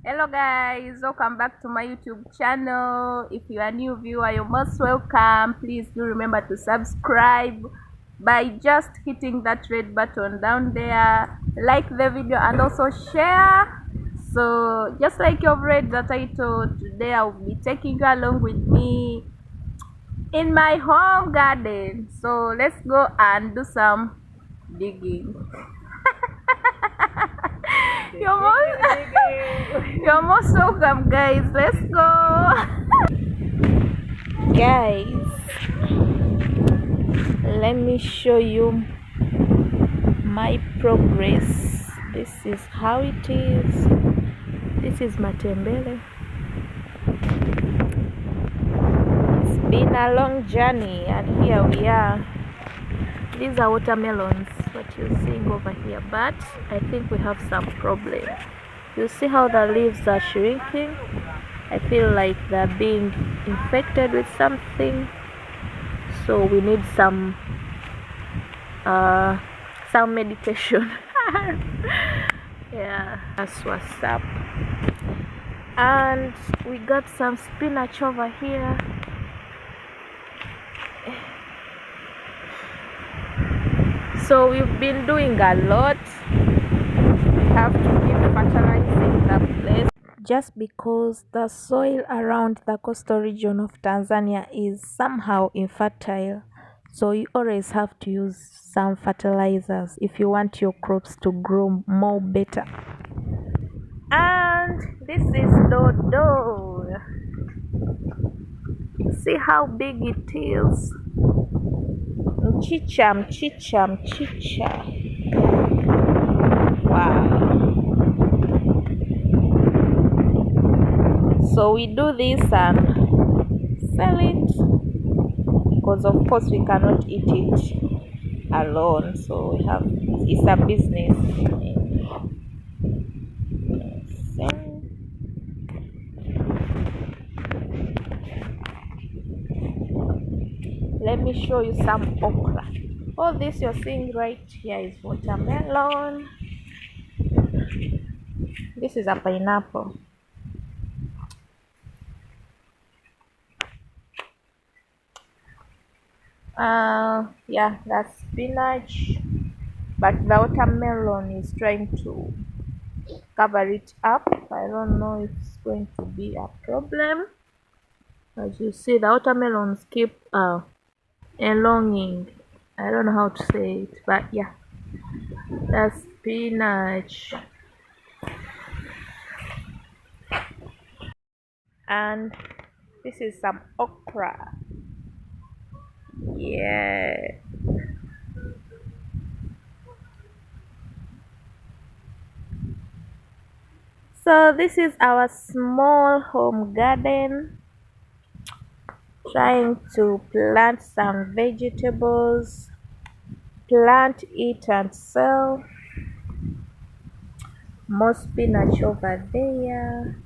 Hello guys, welcome back to my YouTube channel. If you are a new viewer, you're most welcome. Please do remember to subscribe by just hitting that red button down there, like the video and also share. So just like you've read the title, today I'll be taking you along with me in my home garden. So let's go and do some digging. You're you're most welcome, guys. Let's go. Guys, let me show you my progress. This is how it is. This is matembele. It's been a long journey and here we are. These are watermelons, what you're seeing over here, but I think we have some problem. You see how the leaves are shrinking? I feel like they're being infected with something, so we need some medication. Yeah, that's what's up. And we got some spinach over here. So we've been doing a lot. We have to keep fertilizing the place just because the soil around the coastal region of Tanzania is somehow infertile. So you always have to use some fertilizers if you want your crops to grow more better. And this is dodo. See how big it is. Mchicha, mchicha, mchicha. Wow. So we do this and sell it because of course we cannot eat it alone. So we have, it's a business. Let me show you some okra. All this you're seeing right here is watermelon. This is a pineapple. Yeah, that's spinach, but the watermelon is trying to cover it up. I don't know if it's going to be a problem. As you see, the watermelons keep elonging. I don't know how to say it, but yeah, that's spinach. And this is some okra. Yeah. So this is our small home garden. Trying to plant some vegetables, plant, eat and sell. More spinach over there.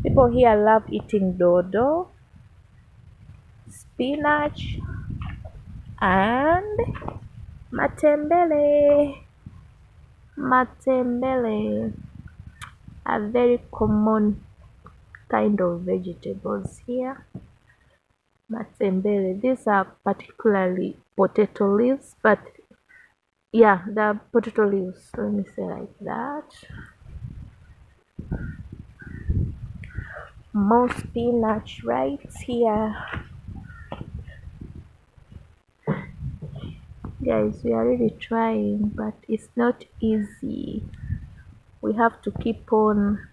People here love eating dodo, spinach, and matembele. Matembele, a very common kind of vegetables here. Matembele, these are particularly potato leaves, but yeah, the potato leaves, let me say like that. More spinach right here. Guys, we are really trying, but it's not easy. We have to keep on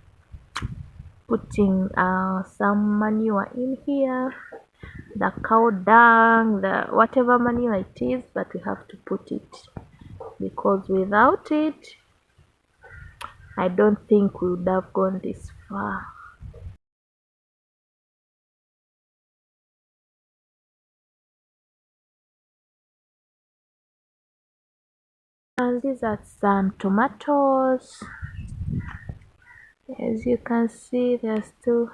putting some manure in here, the cow dung, the whatever manure it is, but we have to put it because without it I don't think we would have gone this far. And these are some tomatoes. As you can see, they're still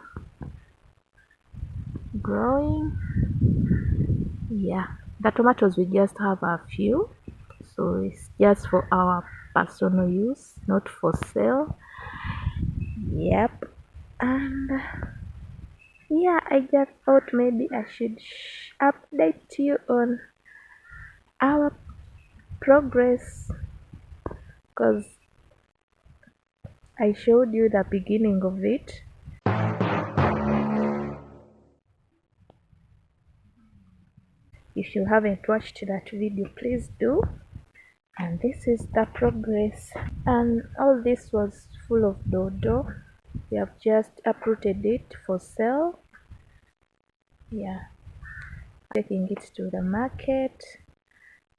growing. Yeah, the tomatoes, we just have a few, so it's just for our personal use, not for sale. Yep. And yeah, I just thought maybe I should update you on our progress, because I showed you the beginning of it. If you haven't watched that video, please do. And this is the progress. And all this was full of dodo. We have just uprooted it for sale. Yeah, taking it to the market.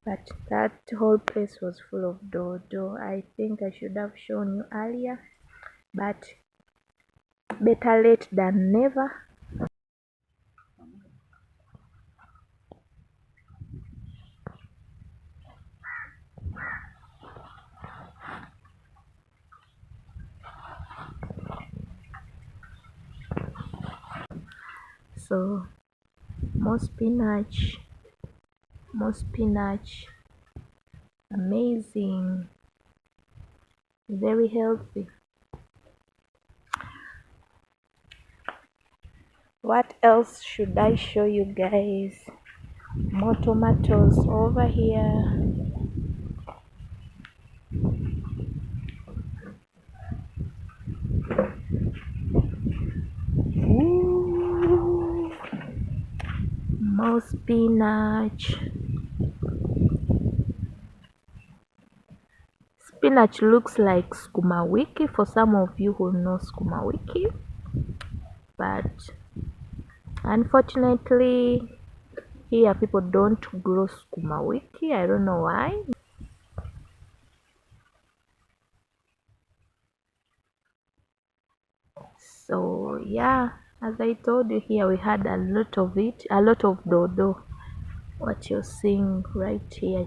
But that whole place was full of dodo. I think I should have shown you earlier, but better late than never. So more spinach, amazing, very healthy. What else should I show you guys? More tomatoes over here. Ooh, more spinach. Spinach looks like skuma wiki for some of you who know skuma wiki, but unfortunately here people don't grow skuma wiki. I don't know why. So yeah, as I told you, here we had a lot of it, a lot of dodo. What you're seeing right here,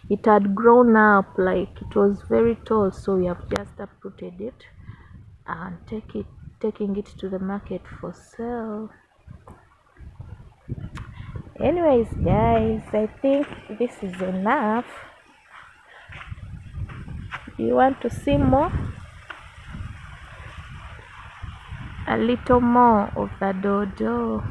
it had grown up, like it was very tall, so we have just uprooted it and taking it to the market for sale. Anyways guys, I think this is enough. You want to see more? A little more of the dodo.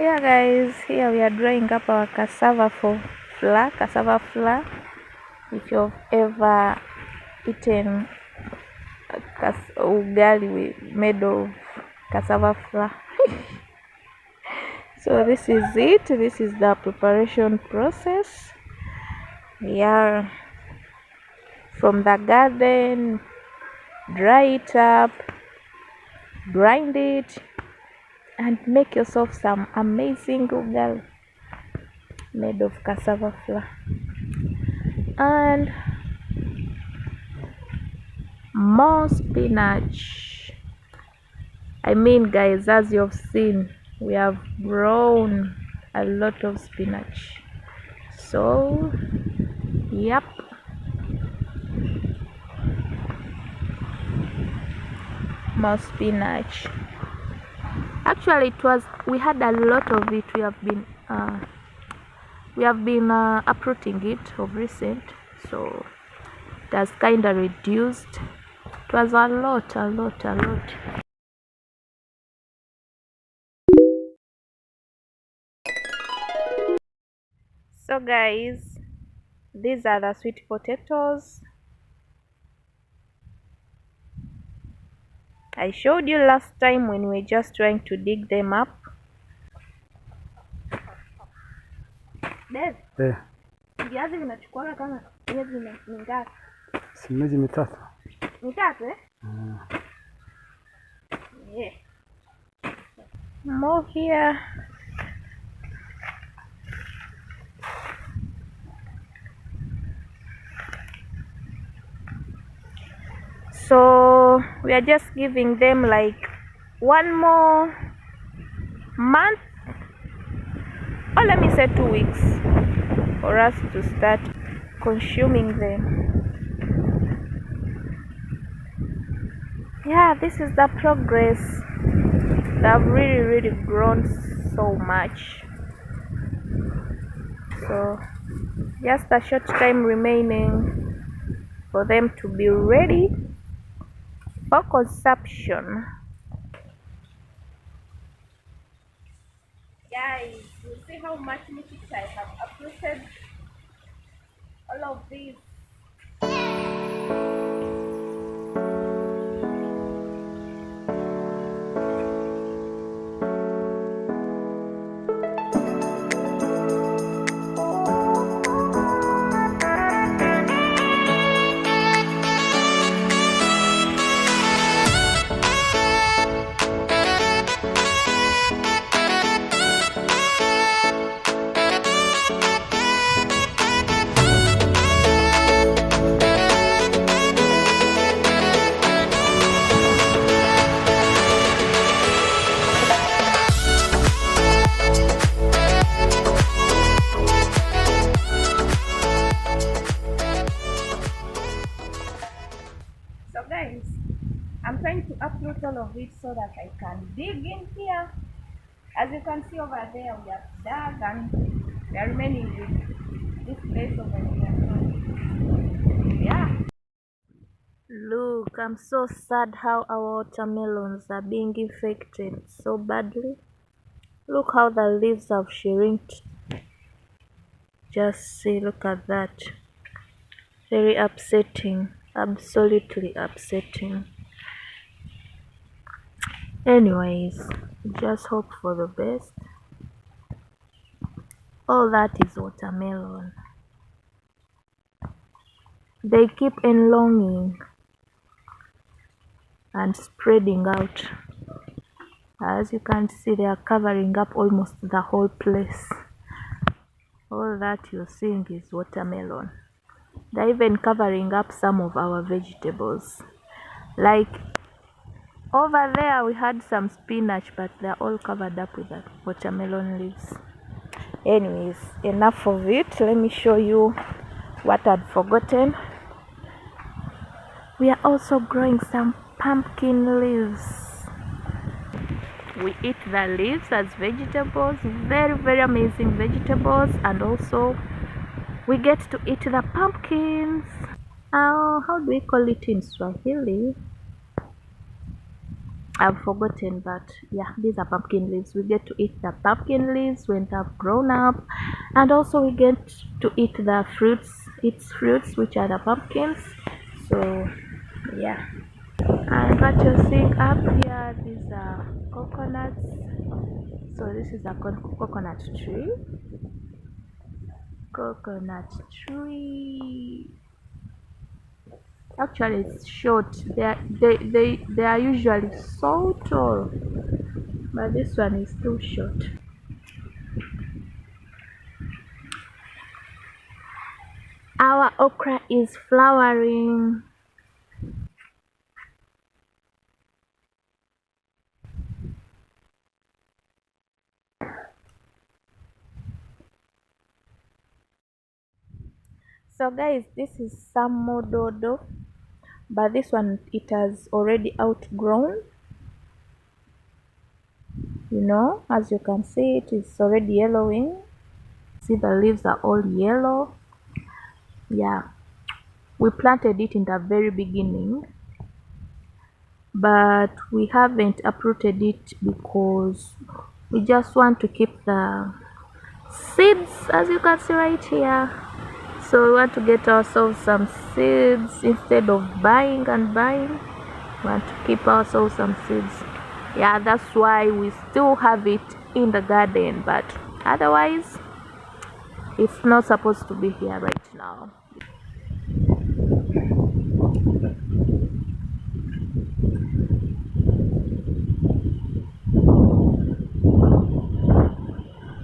Yeah guys, here we are drying up our cassava flour. If you've ever eaten ugali made of cassava flour. So this is it. This is the preparation process. Yeah, from the garden, dry it up, grind it, and make yourself some amazing ugali made of cassava flour. And more spinach. I mean guys, as you've seen, we have grown a lot of spinach. So yep, more spinach. Actually we had a lot of it. We have been uprooting it of recent, so it has kind of reduced. It was a lot. So guys, these are the sweet potatoes. I showed you last time when we were just trying to dig them up. Viazi vinachukua kama miezi mingapi? Si miezi mitatu. Mitatu eh? Yeah. More here. So we are just giving them like one more month, or let me say 2 weeks, for us to start consuming them. Yeah, this is the progress. They have really grown so much. So just a short time remaining for them to be ready for consumption. Guys, you see how much music I have uploaded all of these. So guys, I'm trying to upload all of it so that I can dig in here. As you can see over there, we have dug and we are remaining with this place over here. So, yeah. Look, I'm so sad how our watermelons are being infected so badly. Look how the leaves have shrinked. Just see, look at that. Very upsetting, absolutely upsetting. Anyways, just hope for the best. All that is watermelon. They keep enlonging and spreading out. As you can see, they are covering up almost the whole place. All that you're seeing is watermelon. They're even covering up some of our vegetables. Like over there we had some spinach, but they're all covered up with the watermelon leaves. Anyways, enough of it. Let me show you what I'd forgotten. We are also growing some pumpkin leaves. We eat the leaves as vegetables, very amazing vegetables, and also we get to eat the pumpkins. How do we call it in Swahili? I've forgotten, but yeah, these are pumpkin leaves. We get to eat the pumpkin leaves when they've grown up, and also we get to eat the fruits, its fruits, which are the pumpkins. So yeah. And what you're seeing up here, these are coconuts. So this is a coconut tree. Coconut tree. Actually, it's short. They are usually so tall, but this one is too short. Our okra is flowering. So guys, this is some mododo, but this one it has already outgrown. You know, as you can see, it is already yellowing. See, the leaves are all yellow. Yeah, we planted it in the very beginning, but we haven't uprooted it because we just want to keep the seeds, as you can see right here. So we want to get ourselves some seeds instead of buying and buying. We want to keep ourselves some seeds. Yeah, that's why we still have it in the garden, but otherwise it's not supposed to be here right now.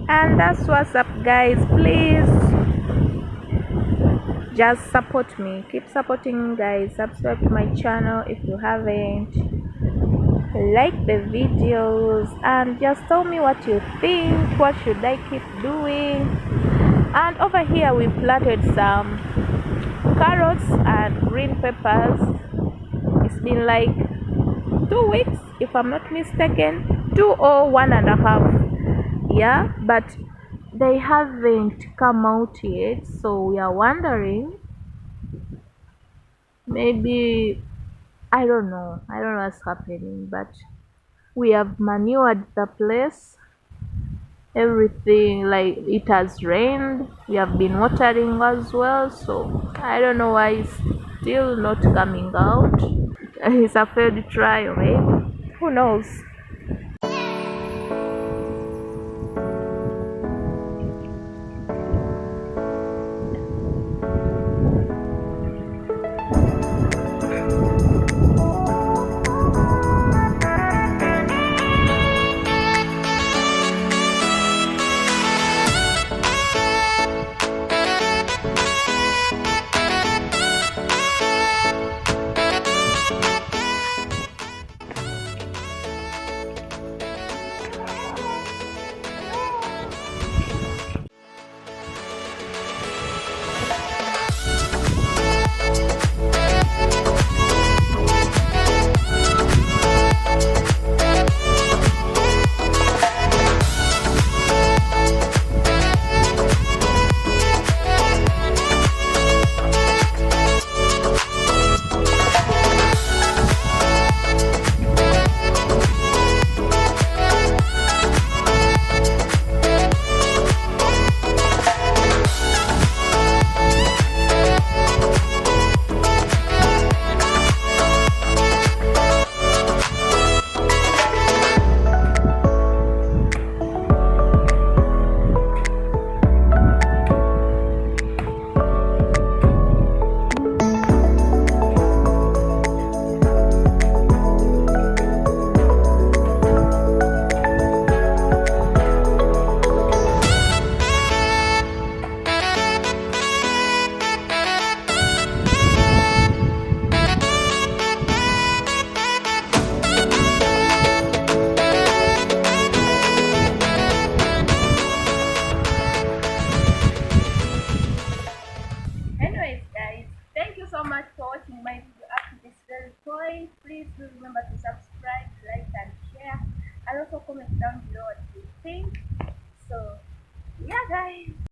And that's what's up, guys. Please just support me, keep supporting, guys. Subscribe to my channel if you haven't, like the videos, and just tell me what you think. What should I keep doing? And over here we planted some carrots and green peppers. It's been like 2 weeks, if I'm not mistaken, 2 or 1.5. Yeah, but they haven't come out yet, so we are wondering, maybe, I don't know what's happening, but we have manured the place, everything, like it has rained, we have been watering as well, so I don't know why it's still not coming out. It's a failed trial, eh? Who knows? Anyways, guys, thank you so much for watching my video up to this very point. Please do remember to subscribe, like, and share, and also comment down below what you think. So, yeah, guys.